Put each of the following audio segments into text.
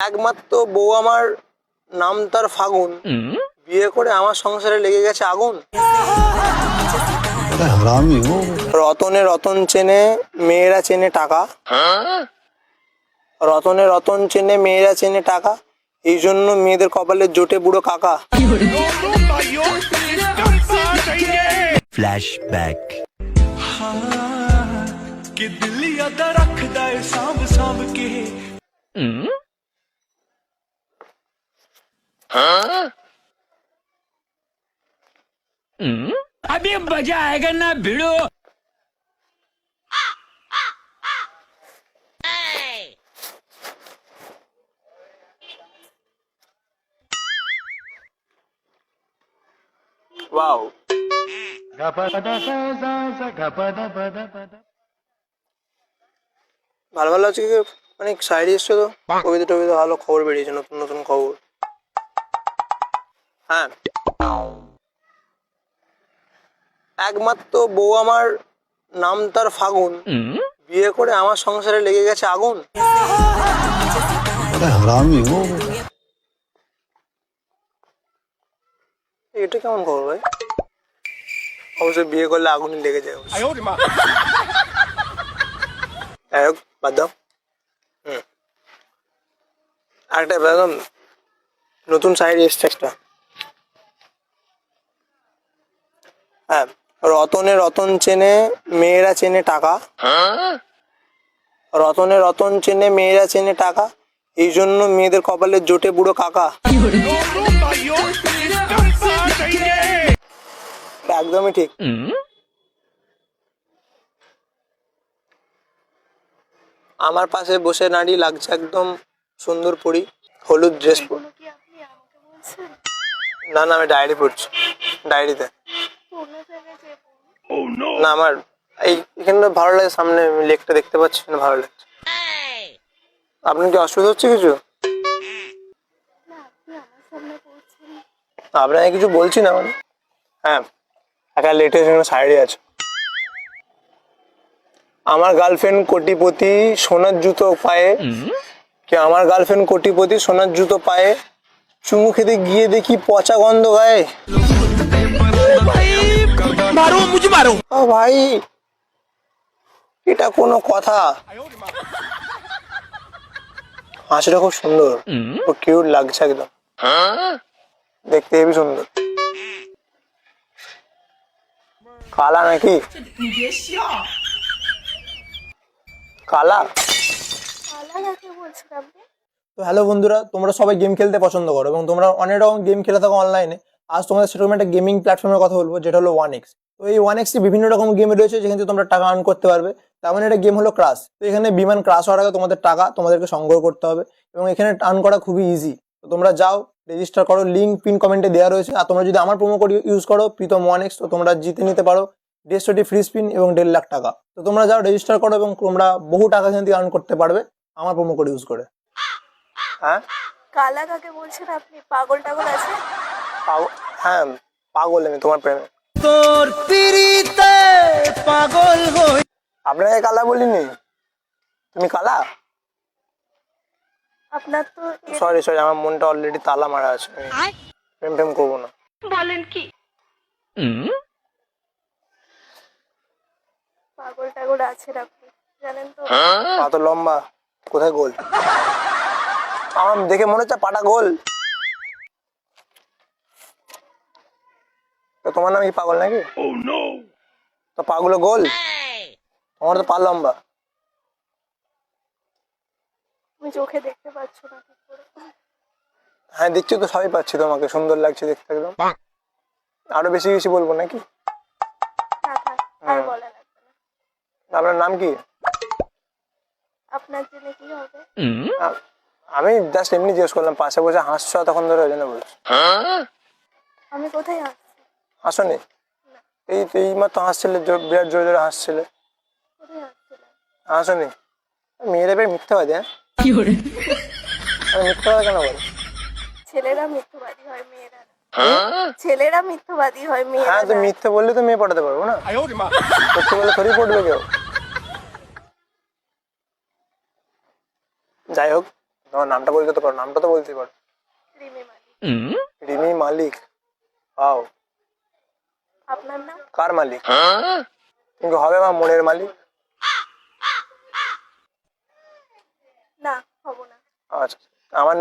একমাত্র বউ আমার নাম তার ফাগুন, বিয়ে করে আমার সংসারে লেগে গেছে আগুন। রতনে রতন চেনে মেয়েরা চেনে টাকা, রতনে রতন চেনে মেয়েরা চেনে টাকা, এই জন্য মেয়েদের কপালে জোটে বুড়ো কাকা। ফ্ল্যাশব্যাক। अभी मजा आएगा ना भिड़ो। ওয়াও, ভালো ভালো আজকে অনেক শায়রি এসছে তো, কবিতা টবিতা ভালো, খবর বেরিয়েছে, নতুন নতুন খবর। হ্যাঁ, একমাত্র বউ আমার নাম তার ফাগুন, বিয়ে করে আমার সংসারে লেগে গেছে আগুন। এটা কেমন খবর ভাই? অবশ্যই বিয়ে করলে আগুনই লেগে যায়। বাদ দাও। আরেকটা একদম নতুন শায়রি এসছে একটা। হ্যাঁ, রতনে রতন চেনে মেয়েরা চেনে টাকা, রতনে রতন চেনে মেয়েরা চেনে টাকা, এই জন্য মেয়েদের কপালে জোটে বুড়ো কাকা। একদমই ঠিক। আমার পাশে বসে নারী লাগছে একদম সুন্দর পরি, হলুদ ড্রেস পরে। না না, আমি ডায়েরি পড়ছি, ডায়েরিতে। না আমার এখানে ভালো লাগে, সামনে লেকটা দেখতে পাচ্ছি না, ভালো লাগছে। আপনার কি অসুবিধা হচ্ছে কিছু? আপনাকে কিছু বলছি না মানে। হ্যাঁ, একটা লেটেস্ট শায়রি আছে। আমার গার্লফ্রেন্ড কোটিপতি সোনার জুতো পায়ে, কি আমার গার্লফ্রেন্ড কোটিপতি সোনার জুতো পায়ে, চুমু খেতে গিয়ে দেখি পচা গন্ধ গায়ে। ও ভাই, এটা কোনো কথা? হাসিটা খুব সুন্দর, খুব কিউট লাগছে একদম, দেখতে হেবি সুন্দর। কালা নাকি? কালা? তো হ্যালো বন্ধুরা, তোমরা সবাই গেম খেলতে পছন্দ করো এবং তোমরা অনেক রকম গেম খেলে থাকো অনলাইনে। আজ তোমাদের সেরকম একটা গেমিং প্ল্যাটফর্মের কথা বলবো, যেটা হলো 1x। তো এই 1x বিভিন্ন রকম গেম রয়েছে যেখান থেকে তোমরা টাকা আর্ন করতে পারবে। তেমন একটা গেম হলো ক্রাশ। তো এখানে বিমান ক্রাশ হওয়ার আগে তোমাদের টাকা তোমাদেরকে সংগ্রহ করতে হবে এবং এখানে আর্ন করা খুবই ইজি। তো তোমরা যাও, রেজিস্টার করো, লিঙ্ক পিন কমেন্টে দেওয়া রয়েছে। আর তোমরা যদি আমার প্রোমো কোড ইউজ করো প্রীতম 1x, তো তোমরা জিতে নিতে পারো 150 ফ্রি স্পিন এবং 1.5 লাখ টাকা। তো তোমরা যাও, রেজিস্টার করো এবং তোমরা বহু টাকা এখান থেকে আর্ন করতে পারবে আমার প্রোমো কোড ইউজ করে। হ্যাঁ, কালা কাকে বলছেন আপনি? পাগল টাগল আছে? হ্যাঁ, পাগল আমি তোমার প্রেমে। তোর পিরিতে পাগল হই। আপনাকে কালা বলিনি, তুমি কালা। আপনার তো সরি সরি, আমার মনটা অলরেডি তালা মারা আছে, প্রেম প্রেম করবো না। বলেন কি? পাগল টাগল আছেন আপনি, জানেন তো? পা তো লম্বা, কোথায় গোল? আমার দেখে মনে হচ্ছে পাটা গোল। তো তোমার নাম কি পাগল নাকি? তো পাগুলো গোল, তোমার তো পা লম্বা। তুমি চোখে দেখতে পাচ্ছ না ঠিক করে? হ্যাঁ দেখছি তো, সবই পাচ্ছি, তোমাকে সুন্দর লাগছে দেখতে একদম। আরো বেশি বেশি বলবো নাকি? না থাক, আর বলা লাগবে না। আপনার নাম কি? আপনার জন্য কি হবে? আমি জাস্ট এমনি জিজ্ঞেস করলাম, পাশে বসে হাসছো তখন ধরে ওই জন্য বলছি। আমি কোথায় আসছি? হাসনি? এই তো এইমাত্র হাসছিলে, বিরাট জোরে জোরে হাসছিলে। কোথায় আসছিলাম? হাসনি? মেয়েরা বেশ মিথ্যাবাদী। হ্যাঁ, মিথ্যাবাদী কেন বল? ছেলেরা মিথ্যাবাদী হয়, মেয়েরা না। ছেলেরা মিথ্যাবাদী হয়, মেয়েরা হ্যাঁ, তো না। মিথ্যে বললে তো মেয়ে পটাতে পারবো না, সত্যি বলে থরি পড়বে কেউ। যাই হোক, তোমার নামটা বলতে তো পারো, নামটা তো বলতেই পারো। রিমি মালিক। রিমি মালিক, ওয়াও। আপনার নাম? কার মালিক? তুমি কি হবে আমার মনের মালিক? না, হব না। আচ্ছা, আমার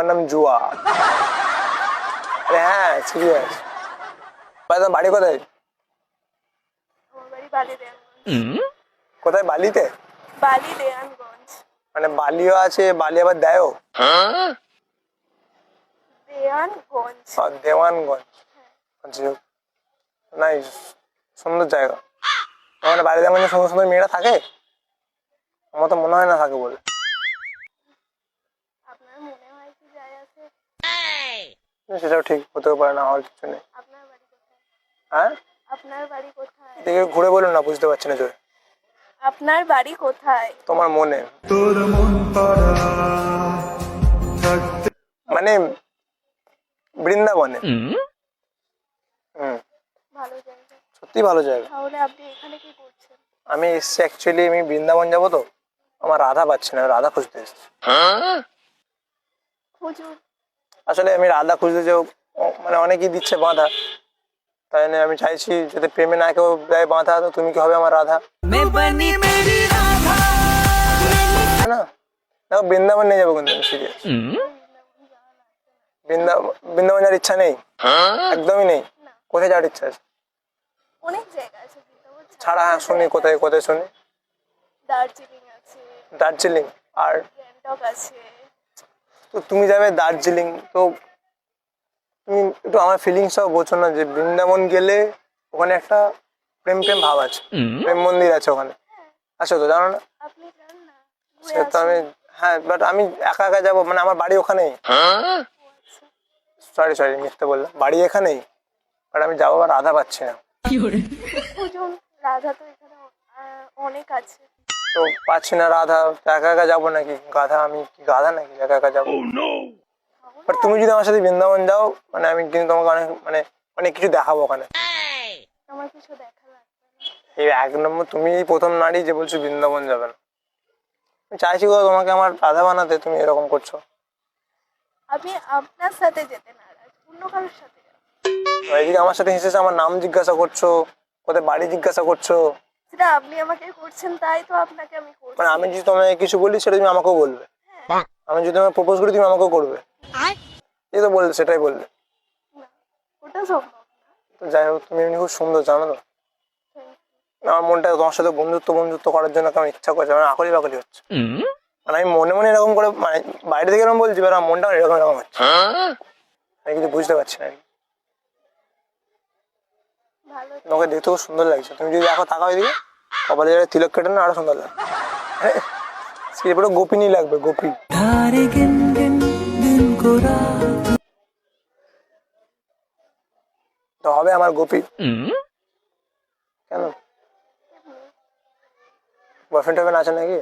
নাম জুয়া। আরে হ্যাঁ, সিরিয়াস। ভাই তোমার বাড়ি কোথায়? আমার বাড়ি বালিদেয়ানগঞ্জ। কোথায়? বালিতে? বালিদেয়ানগঞ্জ। মানে বালিও আছে, বালি আবার দেয়ও? দেয়ানগঞ্জ। দেওয়ানগঞ্জ। আচ্ছা, নাইস, সুন্দর জায়গা। ওখানে বাড়িতে মানে সুন্দর সুন্দর মেয়েরা থাকে? আমার তো মনে হয় না থাকে বলে। আপনার মনে হয় কি যায় আছে? সেটাও ঠিক, হতেও পারে, না হওয়ার কিছু নেই। আপনার বাড়ি কোথায়? হ্যাঁ, আপনার বাড়ি কোথায়? এদিকে ঘুরে বলুন না, বুঝতে পারছি না জোরে। আপনার বাড়ি কোথায়? তোমার মনে, মানে বৃন্দাবনে। ভালো জায়গা। সত্যি ভালো জায়গা। তাহলে আপনি এখানে কি করছেন? আমি এসছি অ্যাকচুয়ালি, আমি বৃন্দাবন যাবো তো, আমার রাধা পাচ্ছি না, আমি রাধা খুঁজতে এসেছি। খুঁজুন। আসলে আমি রাধা খুঁজতে যাও, মানে অনেকেই দিচ্ছে বাঁধা, তাই জন্য আমি চাইছি যদি প্রেমে না কেউ দেয় বাঁধা, তো তুমি কি হবে আমার রাধা? না, দেখো বৃন্দাবন নিয়ে যাবো কিন্তু আমি সিরিয়াস। বৃন্দাবন যাওয়ার ইচ্ছা নেই, একদমই নেই। কোথায় যাওয়ার ইচ্ছা আছে? অনেক জায়গা আছে বৃন্দাবন ছাড়া। হ্যাঁ, শুনি, কোথায় কোথায় শুনি। দার্জিলিং আছে, দার্জিলিং আর গ্যাংটক আছে। তো তুমি যাবে দার্জিলিং, তো তুমি একটু আমার ফিলিংসটাও বোঝো না, যে বৃন্দাবন গেলে ওখানে একটা প্রেম প্রেম ভাব আছে, প্রেম মন্দির আছে ওখানে। আচ্ছা, তো জানো না? আপনি যান না, ঘুরে সে তো আমি, হ্যাঁ, বাট আমি একা একা যাবো, মানে আমার বাড়ি ওখানেই। সরি মিথ্যে বললাম, বাড়ি এখানেই, বাট আমি যাবো, আর রাধা পাচ্ছি না। খুঁজুন, রাধা তো এখানে অনেক আছে। তো পাচ্ছি না রাধা, তো একা একা যাবো নাকি? গাধা আমি কি, গাধা নাকি একা একা যাবো? বাট তুমি যদি আমার সাথে বৃন্দাবন যাও, মানে আমি কিন্তু তোমাকে অনেক, মানে অনেক কিছু দেখাবো ওখানে। আমার কিছু দেখা লাগবে না। এই 1 নম্বর, তুমি প্রথম নারী যে বলছো বৃন্দাবন যাবে না। আমি চাইছি গো তোমাকে আমার রাধা বানাতে, তুমি এরকম করছো। আমি আপনার সাথে যেতে নারাজ, অন্য কারোর সাথে যাবো। এদিকে আমার সাথে হেসেছে, আমার নাম জিজ্ঞাসা করছো, কোথায় বাড়ি জিজ্ঞাসা করছো। সেটা আপনি আমাকে করছেন, তাই তো আপনাকে আমি করছি। মানে আমি যদি তোমায় কিছু বলি, সেটা তুমি আমাকেও বলবে। আমি যদি তোমায় প্রপোজ করি, তুমি আমাকেও করবে। এই তো বললে, সেটাই বললে। না, ওটা সম্ভব না। তো যাই হোক, তুমি এমনি খুব সুন্দর, জানো তো। আমার মনটা তোমার সাথে বন্ধুত্ব করার জন্য কেমন ইচ্ছা করছে, মানে আকলি বাকলি হচ্ছে। মানে আমি মনে মনে এরকম করে, মানে বাইরে থেকে এরকম বলছি, আমার মনটা এরকম এরকম হচ্ছে, আমি কিছু বুঝতে পারছি না। ভালো। তোমাকে দেখতে খুব সুন্দর লাগছে, তুমি যদি দেখো, তাকাও এদিকে, কপালে যারা তিলক কেটে না, আরো সুন্দর লাগবে। সে পুরো গোপিনী লাগবে, গোপী। তো হবে আমার গোপী। কেন, বয়ফ্রেন্ড টয়ফ্রেন্ড আছে নাকি?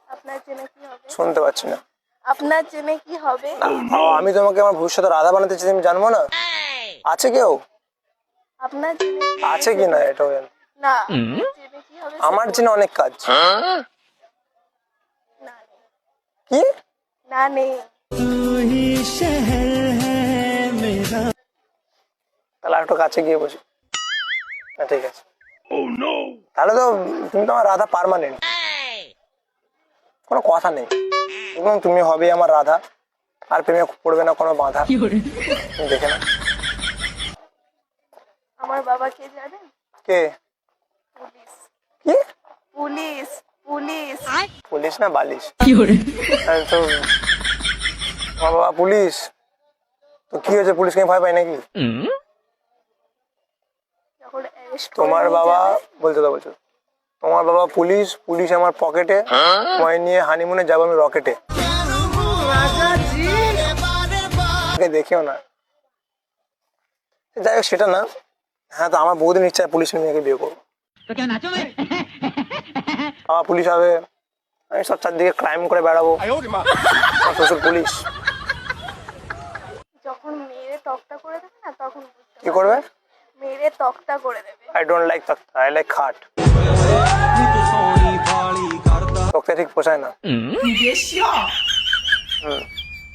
আপনার জেনে কি হবে? শুনতে পাচ্ছি না। আপনার জেনে কি হবে? আমি তোমাকে আমার ভবিষ্যতে রাধা বানাতে চাই, আমি জানবো না আছে কেউ? আপনার জেনে কি আছে কি না এটাও জানি না। আপনার জেনে কি হবে? আমার জন্য অনেক কাজ। না নেই। কি? না নেই। তাহলে একটু কাছে গিয়ে বসি। ঠিক আছে, তাহলে তো তুমি তো আমার রাধা পার্মানেন্ট, কোনো কথা নেই। এবং তুমি হবে আমার রাধা, আর প্রেমে পড়বে না কোনো বাধা। তুমি দেখে না। আমার বাবা কে জানেন? কে? পুলিশ। কি? পুলিশ। পুলিশ। পুলিশ না বালিশ? তো আমার বাবা পুলিশ, তো কি হয়েছে, পুলিশকে ভয় পাই নাকি? যখন অ্যারেস্ট তোমার বাবা বলছো, তোমার বাবা পুলিশ, পুলিশ আমার পকেটে, মই নিয়ে হানিমুনে যাবো আমি রকেটে। দেখিও না, যাই হোক সেটা না। হ্যাঁ, তো আমার বহুদিন ইচ্ছা পুলিশের মেয়েকে বিয়ে করবো। আমার পুলিশ হবে, আমি সব চারদিকে ক্রাইম করে বেড়াবো। আমার শ্বশুর পুলিশ। যখন মেরে তক্তা করে দেবে না, তখন বুঝতে কি করবে? মেরে তক্তা করে দেবে। আই ডোন্ট লাইক তক্তা, আই লাইক খাট। তোকে ঠিক পোষায় না।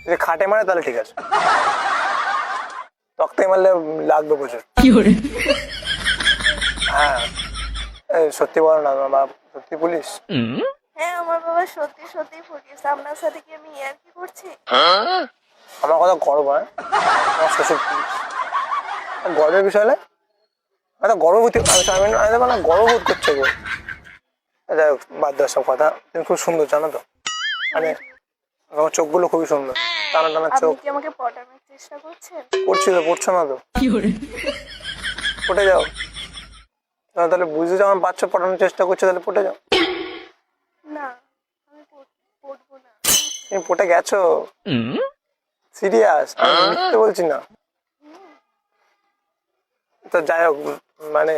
যদি খাটে মারে তাহলে ঠিক আছে, তক্তে মারলে লাগবে প্রচুর। হ্যাঁ এই সত্যি বলো না, তোমার বাপ সত্যি পুলিশ? হ্যাঁ আমার বাবা সত্যি সত্যি পুলিশ। আপনার সাথে কি আমি ইয়ার কি করছি? আমার কথা গর্ব হয়, আমার শ্বশুর পুলিশ। গর্বের বিষয় হলে একটা গর্ববোধ, না গর্ববোধ করছে গো। যাই হোক বাদ দেওয়ার সব কথা। তুমি খুব সুন্দর জানো তো, মানে আমার চোখগুলো খুবই সুন্দর, টানা টানা আপনি চোখ। কি আমাকে পটানোর চেষ্টা করছেন? পড়ছি তো, পড়ছো না তো, পটে যাও। তাহলে বুঝতে যখন বাচ্চা পড়ানোর চেষ্টা করছে তাহলে পটে যাও। না আমি পড়বো না। তুমি পটে গেছো? সিরিয়াস, আমি মিথ্যে বলছি না। তো যাই হোক, মানে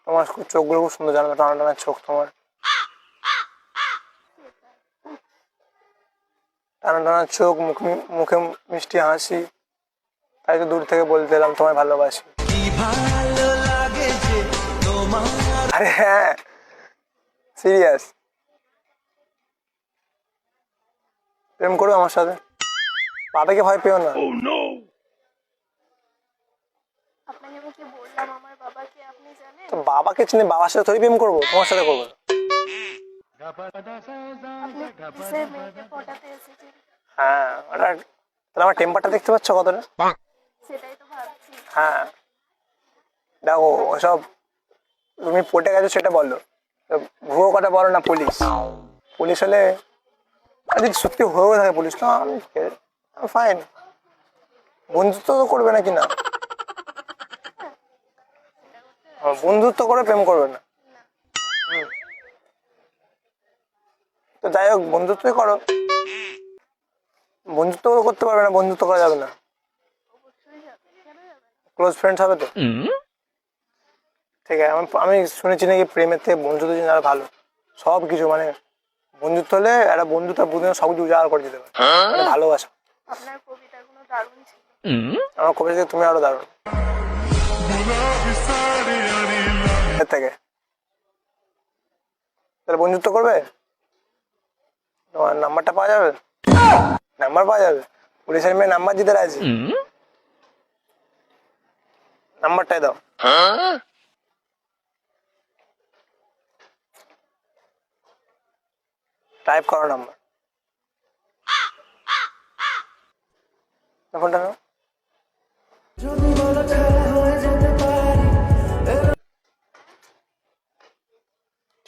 তোমার চোখগুলো খুব সুন্দর, জানো, টানা টানা চোখ তোমার, টানা টানা চোখ, মুখে মিষ্টি হাসি, তাই তো দূর থেকে বলতে এলাম তোমায় ভালোবাসি। আরে হ্যাঁ সিরিয়াস, প্রেম করবে আমার সাথে? বাবাকে ভয় পেও না। আপনাকে আমি কি বললাম আমার বাবাকে আপনি জানেন? তো বাবাকে চিনি, বাবার সাথে থোড়ি প্রেম করবো, তোমার সাথে করবো। আপনি কিসের মেয়েকে পটাতে এসেছেন? হ্যাঁ ওটা, তাহলে আমার টেম্পারটা দেখতে পাচ্ছ কতটা? সেটাই তো ভাবছি। হ্যাঁ দেখো ওসব, তুমি পটে গেছো সেটা বলো, ভুয়ো কথা বলো না। পুলিশ পুলিশ হলে, আর যদি সত্যি হয়েও থাকে পুলিশ, তো আমি ফাইন, বন্ধুত্ব তো করবে না কি না? বন্ধুত্ব করে প্রেম করবে না। তো যাই হোক বন্ধুত্বই করো। বন্ধুত্ব করতে পারবে না, বন্ধুত্ব করা যাবে না। ক্লোজ ফ্রেন্ডস হবে তো, ঠিক আছে। আমি শুনেছি নাকি প্রেমের থেকে বন্ধুত্ব জিনিস আরো ভালো, সব কিছু, মানে বন্ধুত্ব হলে একটা বন্ধু তার বুঝে সব কিছু উজাড় করে দিতে পারে, মানে ভালোবাসা। আপনার কবিতাগুলো দারুণ ছিল। আমার কবিতা থেকে তুমি আরো দারুণ। এর থেকে তাহলে বন্ধুত্ব করবে? তোমার নাম্বারটা পাওয়া যাবে? নাম্বার পাওয়া যাবে? পুলিশের মেয়ে নাম্বার দিতে রাজি? নাম্বারটাই দাও। টাইপ করো নাম্বার, ফোনটা নাও।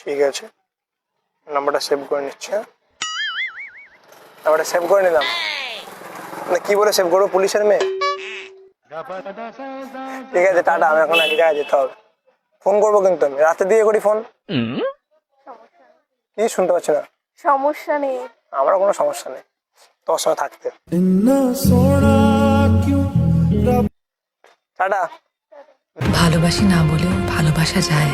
ঠিক আছে, নাম্বারটা সেভ করে নিচ্ছি। নাম্বারটা সেভ করে নিলাম। না কি বলে সেভ করবো? পুলিশের মেয়ে? ঠিক আছে টাটা, আমি এখন এক জায়গায় যেতে হবে। ফোন করবো কিন্তু আমি রাতে দিয়ে করি ফোন। কি শুনতে পাচ্ছি না? সমস্যা নেই, আমার কোনো সমস্যা নেই তোর সঙ্গে থাকতে। টাটা। ভালোবাসি না বলেও ভালোবাসা যায়।